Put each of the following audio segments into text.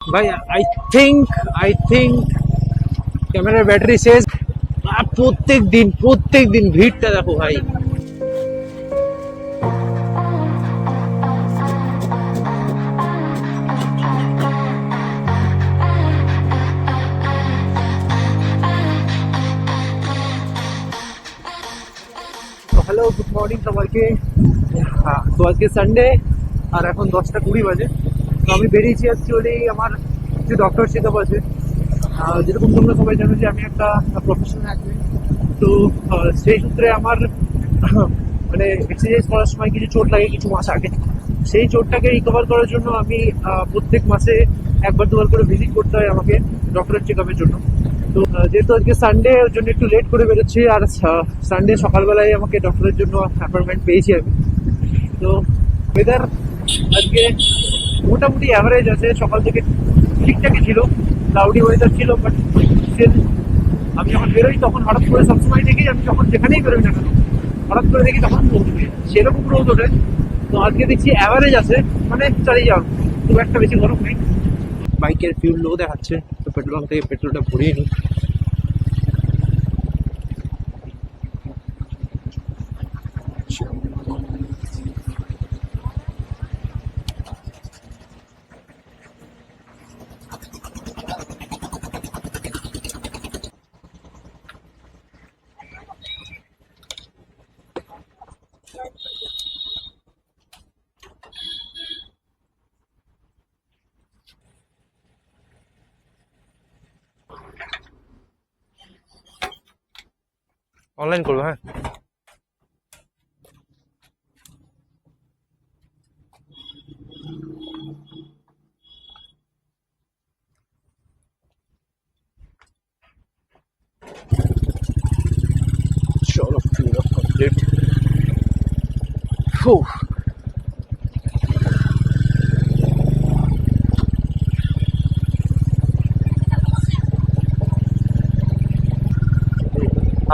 ভাই I think ক্যামেরার battery শেষ। আর প্রত্যেক দিন ভিড়টা দেখো ভাই। হ্যালো, গুড মর্নিং সবাইকে। তো আজকে সানডে আর এখন 10টা 20 বাজে। তো আমি বেরিয়েছি অ্যাকচুয়ালি আমার কিছু ডক্টর চেক আপ আছে। যেরকম তোমরা সবাই জানো যে আমি একটা প্রফেশনাল অ্যাথলিট। তো সেই সূত্রে আমার মানে এক্সারসাইজ করার সময় কিছু চোট লাগে কিছু মাস আগে। সেই চোটটাকে রিকভার করার জন্য আমি প্রত্যেক মাসে একবার দুবার করে ভিজিট করতে হয় আমাকে ডক্টরের চেক আপের জন্য। তো যেহেতু আজকে সানডে ওর জন্য একটু লেট করে বেরোচ্ছি, আর সানডে সকালবেলায় আমাকে ডক্টরের জন্য অ্যাপয়েন্টমেন্ট পেয়েছি আমি। তো ওয়েদার আজকে মোটামুটি অ্যাভারেজ আছে, সকাল থেকে ঠিকঠাকই ছিল, ক্লাউডি ওয়েদার ছিল, বাট স্টিল আমি যখন বেরোই তখন হঠাৎ করে সবসময় দেখি আমি যখন যেখানেই বেরোই না কেন হঠাৎ করে দেখি তখন রোদ ওঠে, সেরকম রোদ ওঠে। তো আজকে দেখছি অ্যাভারেজ আছে, মানে চালিয়ে যাও, খুব একটা বেশি গরম নেই। বাইকের ফিউল লো দেখাচ্ছে, তো পেট্রোল পাম্প থেকে পেট্রোলটা ভরিয়ে নিই। অনলাইন করবো, হ্যাঁ। চলো ফিল আপ কমপ্লিট।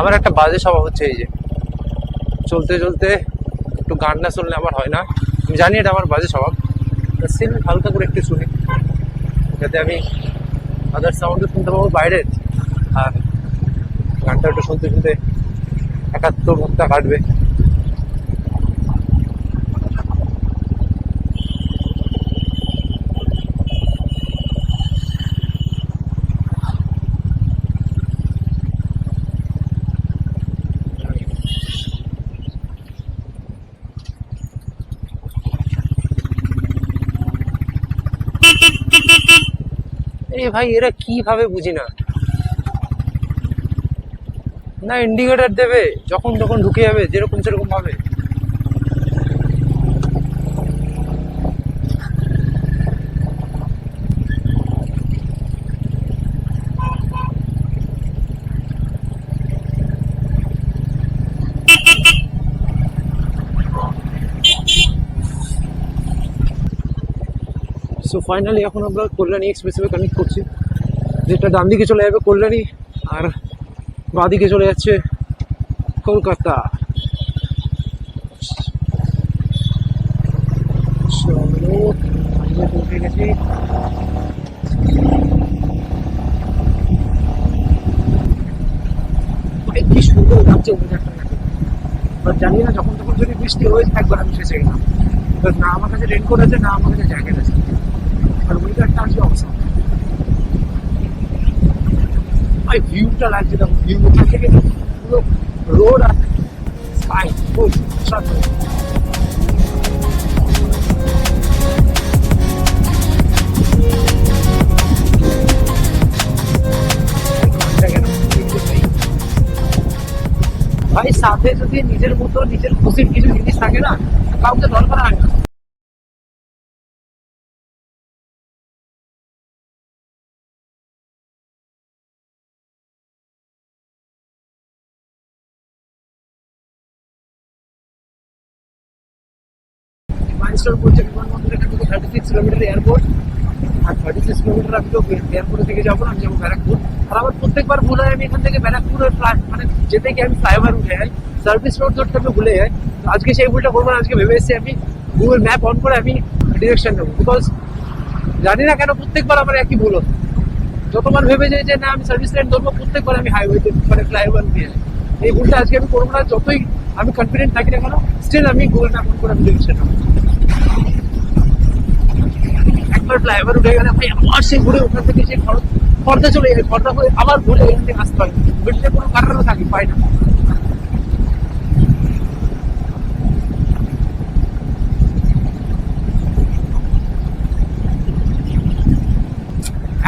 আমার একটা বাজে স্বভাব হচ্ছে এই যে চলতে চলতে একটু গান না শুনলে আমার হয় না। আমি জানি এটা আমার বাজে স্বভাব, স্টিল হালকা করে একটু শুনি যাতে আমি আদার সাউন্ডও শুনতে পাবো বাইরের, আর গানটা একটু শুনতে শুনতে একাত্তর ঘন্টা কাটবে। এই ভাই এরা কিভাবে বুঝি না, না ইন্ডিকেটর দেবে যখন তখন ঢুকে যাবে যেরকম সেরকম ভাবে। সো ফাইনালি এখন আমরা কল্যাণী এক্সপ্রেসওয়ে কানেক্ট করছি, যেটা ডান দিকে চলে যাবে কল্যাণী আর বাঁ দিকে চলে যাচ্ছে কলকাতা। চলো পৌঁছে গেছি। কি সুন্দর লাগছে ওয়েদারটা, বাট জানি না যখন তখন যদি বৃষ্টি হয়ে থাকবে আমি ফেসে গেলাম। না আমার কাছে রেনকোট আছে, না আমার কাছে জ্যাকেট আছে, আর ওয়েদারটা আসবে অবস্থা। ভাই ভিউটা লাগছে, দেখো ভিউ ওখান থেকে পুরো রোড আর স্কাই খুব অসাধারণ। ভাই সাথে যদি নিজের মতো নিজের খুশির কিছু জিনিস থাকে না, কাউকে দরকার হয় না। মাইলস্টোন পড়ছে বিমানবন্দর এখান থেকে 36 কিলোমিটার এয়ারপোর্ট, আর 36 কিলোমিটার আমি তো এয়ারপোর্ট থেকে যাবো না, আমি যাবো ব্যারাকপুর। আর আমার প্রত্যেকবার ভুল হয়, আমি এখান থেকে ব্যারাকপুরের মানে যেতে গিয়ে আমি ফ্লাইওভার উঠে যাই, সার্ভিস রোড ধরতে আমি ভুলে যাই। তো আজকে সেই ভুলটা করবো না, আজকে ভেবে এসেছি আমি গুগল ম্যাপ অন করে আমি ডিরেকশন নেবো, বিকজ জানি না কেন প্রত্যেকবার আমার একই ভুল হতো। যতবার ভেবে যাই যে না আমি সার্ভিস লাইন ধরবো, প্রত্যেকবার আমি হাইওয়েতে মানে ফ্লাইওভার দিয়ে যাই। এই ভুলটা আজকে আমি করবো না, যতই আমি কনফিডেন্ট থাকি না কেন, স্টিল আমি গুগল ম্যাপ অন করে আমি দেখছি না। একবার ফ্লাইওভার উঠে গেলে ভাই আবার সে ঘুরে ওখান থেকে সে খড়দা চলে যায়, খড়দা হয়ে আবার ঘুরে এখান থেকে আসতে হয়, বেটে কোনো কারণও থাকে পাই না।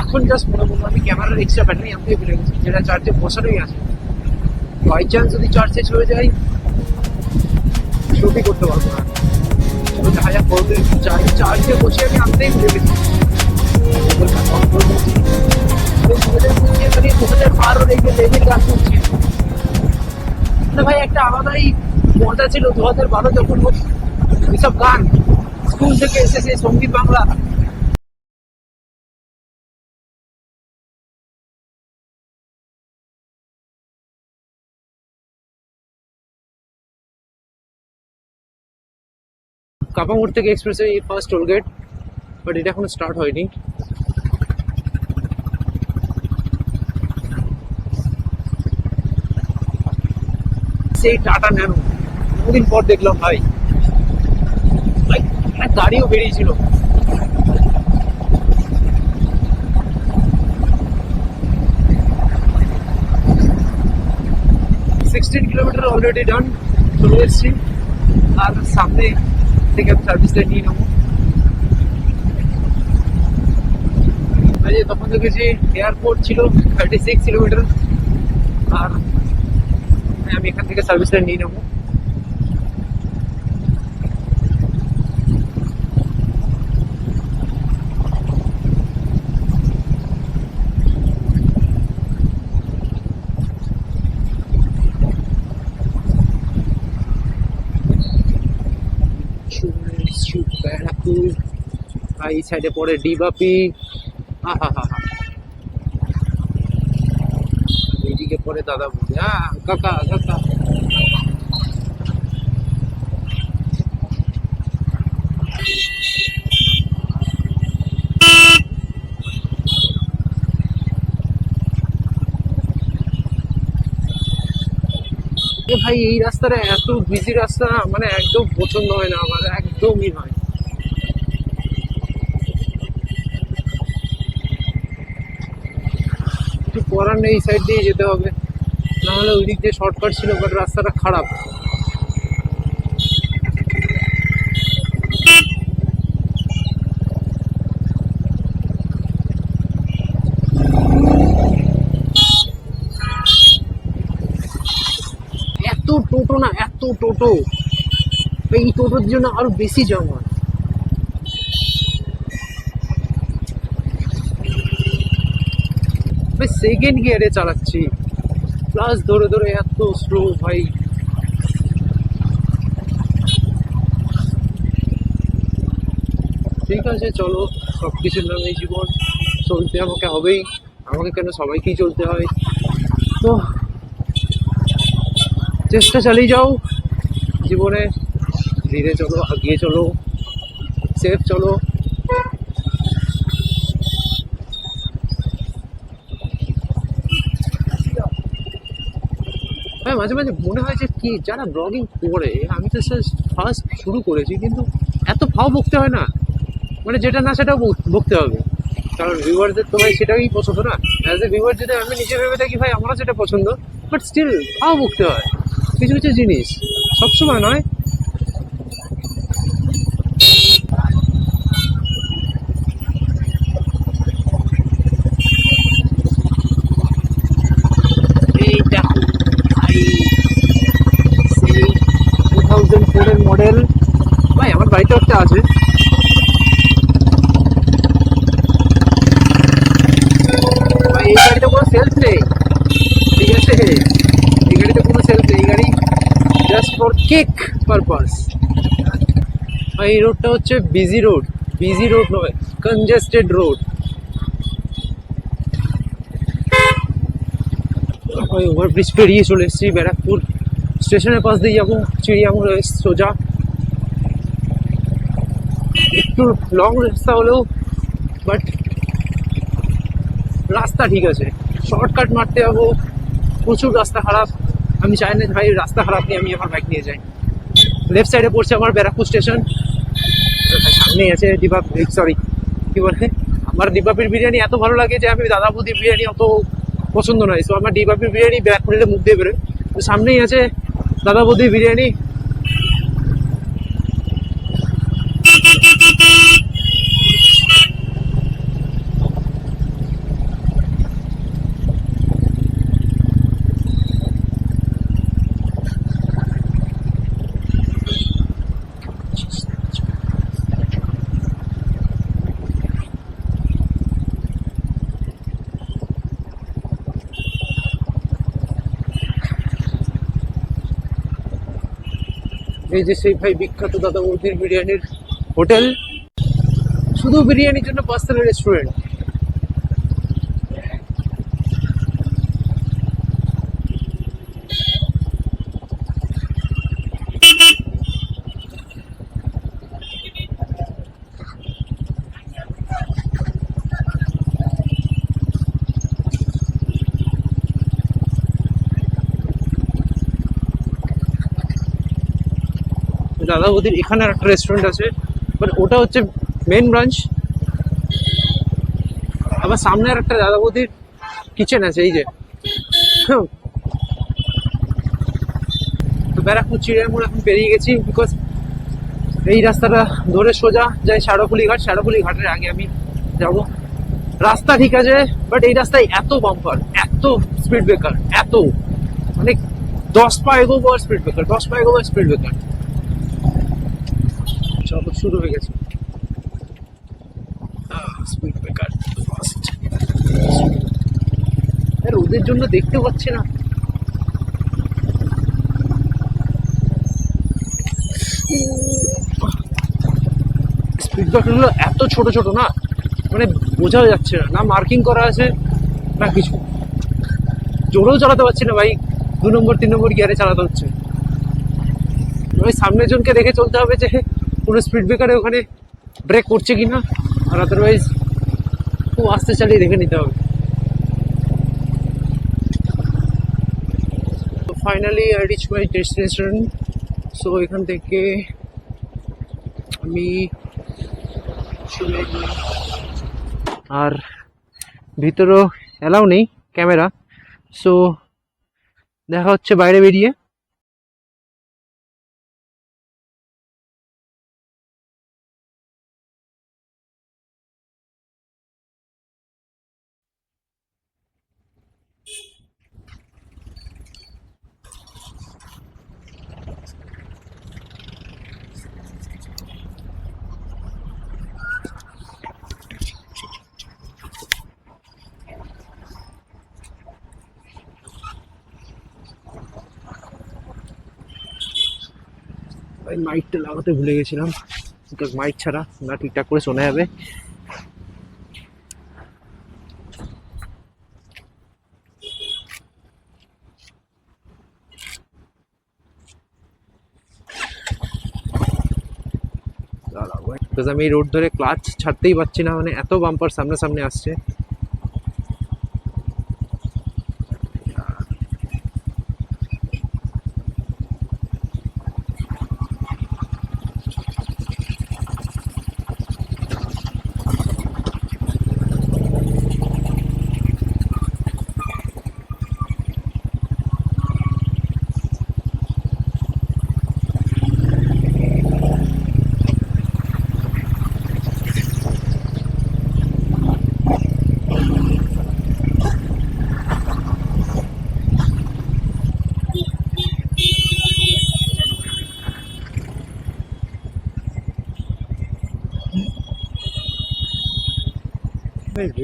এখন জাস্ট মনে করবো আমি ক্যামেরার এক্সট্রা ব্যাটারি আমি ফেলে গেছি, যেটা চার্জে বসানোই আছে। বাই চান্স যদি চার্জ শেষ হয়ে যায়, শুটই করতে পারবো না। দেখা যাক করতে চার্জে বসে আমি আনতেই ভুলে গেছি। ভাই একটা আলাদাই মজা ছিল 2012 যখন এসব গান স্কুল থেকে এসেছে, সঙ্গীত বাংলা। কাপামোড় থেকে এক্সপ্রেসে এই ফার্স্ট টোল গেট, বাট এটা এখনো স্টার্ট হয়নি। সেই টাটা ন্যানো বহুদিন পর দেখলাম ভাই, গাড়িও বেরিয়েছিল। সিক্সটিন কিলোমিটার অলরেডি ডান, চলে এসছি। আর সামনে থেকে আমি সার্ভিসটা নিয়ে নেবো। তখন দেখেছি এয়ারপোর্ট ছিল 36 কিলোমিটার, আর আমি এখান থেকে সার্ভিসটা নিয়ে নেবো। এই সাইডে পড়ে ডিবাপি, এইদিকে পরে দাদা বলি, কাকা কাকা। ভাই এই রাস্তাটা এত বিজি রাস্তা, মানে একদম পছন্দ হয় না আমার, একদমই হয়। কিছু করার নেই, এই সাইড দিয়ে যেতে হবে, নাহলে ওই দিক দিয়ে শর্টকাট ছিল, বাট রাস্তাটা খারাপ। এত টোটো না, এত টোটো, এই টোটোর জন্য আরো বেশি জ্যাম হয়। সেকেন্ড গিয়ারে চালাচ্ছি, প্লাস ধরে ধরে এত স্লো ভাই। ঠিক আছে চলো, সবকিছুর নামে জীবন, চলতে আমাকে হবেই, আমাকে কেন সবাইকেই চলতে হয়। তো চেষ্টা চালিয়ে যাও জীবনে, ধীরে চলো, এগিয়ে চলো, সেফ চলো। হ্যাঁ, মাঝে মাঝে মনে হয় যে কি যারা ব্লগিং করে, আমি তো ফার্স্ট শুরু করেছি, কিন্তু এত ফাও বকতে হয় না, মানে যেটা না সেটাও বকতে হবে, কারণ ভিউয়ারদের তো ভাই সেটাই পছন্দ না। অ্যাজ এ ভিউয়ার যদি আমি নিজে ভেবে থাকি ভাই আমারও সেটা পছন্দ, বাট স্টিল ফাও বকতে হয় কিছু কিছু জিনিস, সবসময় নয়। এই দেখো ভাই, সেই 2004 এর মডেল ভাই, আমার বাড়িতে একটা আছে। ভাই এই গাড়িতে কোনো সেলফ নেই, ঠিক আছে, এই গাড়িতে কোনো সেলফ নেই, এই গাড়ি জাস্ট ফর কিক পারপাস। ভাই এই রোডটা হচ্ছে বিজি রোড, বিজি রোড নয়, কনজেস্টেড রোড। ওই ওভারব্রিজ পেরিয়ে চলে এসেছি ব্যারাকপুর স্টেশনের পাশ দিয়ে যাবো চিড়িয়ামোড় সোজা। একটু লং রাস্তা হলেও বাট রাস্তা ঠিক আছে, শর্টকাট মারতে যাবো, প্রচুর রাস্তা খারাপ। আমি চাই না ভাই রাস্তা খারাপ নিয়ে আমি আমার বাইক নিয়ে যাই। লেফট সাইডে পড়ছে আমার ব্যারাকপুর স্টেশন, সামনেই আছে ডিবা, সরি কি বলে, আমার ডিবাপির বিরিয়ানি এত ভালো লাগে যে আমি দাদা বৌদির বিরিয়ানি অত পছন্দ নয়। তো আমার ডিবাপির বিরিয়ানি ব্যারাকপুরে মুখ দিয়ে বেরোয়, তো সামনেই আছে দাদা বৌদির বিরিয়ানি। এই যে সেই ভাই বিখ্যাত দাদা বৌদির বিরিয়ানির হোটেল, শুধু বিরিয়ানির জন্য 5 রেস্টুরেন্ট। দাদা বৌদির এখানে একটা রেস্টুরেন্ট আছে, বাট ওটা হচ্ছে মেন ব্রাঞ্চ। আবার সামনে আর একটা দাদা বৌদির কিচেন আছে, এই যে। তো ব্যারাকপুর চিড়িয়া মোড় এখন পেরিয়ে গেছি, বিকজ এই রাস্তাটা ধরে সোজা যায় ষাড়কুলি ঘাট। ষাড়কুলি ঘাটের আগে আমি যাব। রাস্তা ঠিক আছে, বাট এই রাস্তায় এত বাম্পার, এত স্পিড ব্রেকার, এত মানে 10 পা এগোবো আর স্পিড ব্রেকার, 10 পা এগোবো আর স্পিড ব্রেকার। চলো শুরু হয়ে গেছে স্পিড ব্রেকার ফার্স্ট। ওদের জন্য দেখতে পাচ্ছি না। স্পিড ব্রেকার গুলো এত ছোট ছোট না, মানে বোঝা যাচ্ছে না, না মার্কিং করা আছে না কিছু। জোরেও চালাতে পারছি না ভাই, 2 নম্বর 3 নম্বর গিয়ারে চালাতে হচ্ছে। ওই সামনের জনকে দেখে চলতে হবে যে কোনো স্পিড ব্রেকারে ওখানে ব্রেক করছে কিনা, আর আদারওয়াইজ খুব আস্তে চালিয়ে দেখে নিতে হবে। তো finally I reach my destination. So এখান থেকে আমি আর ভিতরেও অ্যালাউ নেই ক্যামেরা, সো দেখা হচ্ছে বাইরে বেরিয়ে। মাইকটা লাগাতে ভুলে গেছিলাম, বিকজ মাইক ছাড়া না ঠিকঠাক করে শোনা যাবে। বিকজ আমি এই রোড ধরে ক্লাচ ছাড়তেই পারছি না, মানে এত বাম্পার সামনে সামনে আসছে।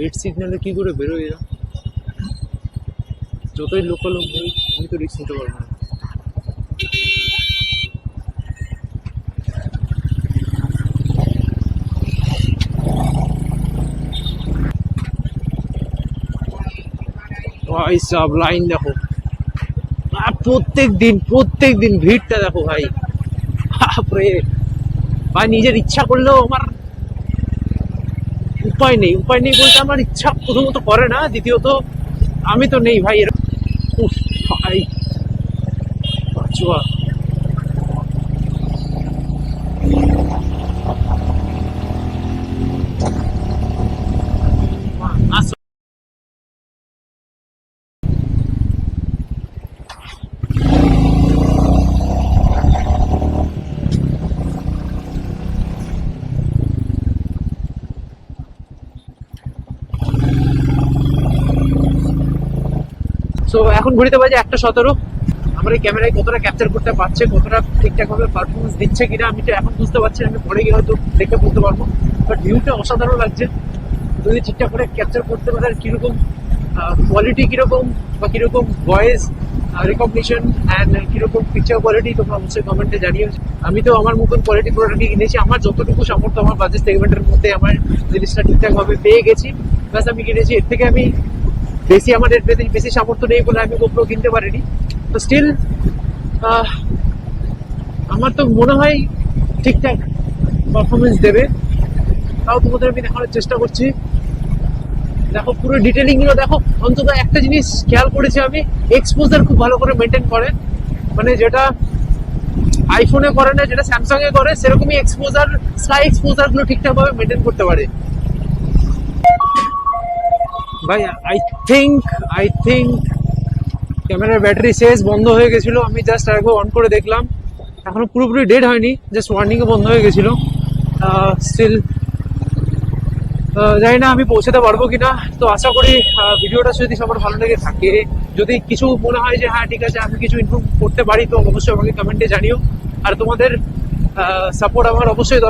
রেড সিগন্যালে কি করে বেরোয় এরা? যতই লোকাল আমি তো রিস্ক নিতে পারবো না। ভাই সব লাইন দেখো, প্রত্যেক দিন ভিড়টা দেখো ভাই, বাপরে ভাই। নিজের ইচ্ছা করলেও আমার উপায় নেই বলতে আমার ইচ্ছা প্রথমত করে না, দ্বিতীয়ত আমি তো নেই ভাই। উফ ভাই বাঁচুয়া। আসো। তো এখন ঘুরিতে বাজে 1:17। আমার এই ক্যামেরায় কতটা ক্যাপচার করতে পারছে, কতটা ঠিকঠাক ভাবে পারফরমেন্স দিচ্ছে কিনা আমি তো এখন বুঝতে পারছি না। আমি পরে গিয়ে হয়তো দেখে বুঝতে পারবো। বাট ভিউটা অসাধারণ লাগছে। যদি ঠিকঠাক করে ক্যাপচার করতে পারে, আর কিরকম কোয়ালিটি কিরকম, বা কিরকম ভয়েস রিকগনিশন অ্যান্ড কিরকম পিকচার কোয়ালিটি, তোমরা অবশ্যই কমেন্টে জানিও। আমি তো আমার মতন কোয়ালিটি প্রোডাক্টই কিনেছি, আমার যতটুকু সামর্থ্য আমার বাজেট সেগমেন্টের মধ্যে আমার জিনিসটা ঠিকঠাক ভাবে পেয়ে গেছি, প্লাস আমি কিনেছি। এর থেকে আমি বেশি, আমার এর বেশি সামর্থ্য নেই বলে আমি গোপ্রো কিনতে পারিনি। তো স্টিল আমার তো মনে হয় ঠিকঠাক পারফরমেন্স দেবে। তাও তোমাদের আমি দেখানোর চেষ্টা করছি। দেখো পুরো ডিটেলিং গুলো দেখো। অন্তত একটা জিনিস খেয়াল করেছি আমি, এক্সপোজার খুব ভালো করে মেনটেন করে, মানে যেটা আইফোনে করে না, যেটা স্যামসাং এ করে, সেরকমই এক্সপোজার, স্কাই এক্সপোজার গুলো ঠিকঠাক ভাবে মেনটেন করতে পারে ভাই। আই থিঙ্ক ক্যামেরার ব্যাটারি শেষ, বন্ধ হয়ে গেছিল। আমি জাস্ট একবার অন করে দেখলাম, এখনো পুরোপুরি ডেড হয়নি, জাস্ট ওয়ার্নিং এ বন্ধ হয়ে গেছিল। স্টিল জানি না আমি পৌঁছাতে পারবো কিনা। তো আশা করি ভিডিওটা যদি সবার ভালো লেগে থাকে, যদি কিছু মনে হয় যে হ্যাঁ ঠিক আছে আমি কিছু ইমপ্রুভ করতে পারি, তো অবশ্যই আমাকে কমেন্টে জানিও। আর তোমাদের সাপোর্ট আমার অবশ্যই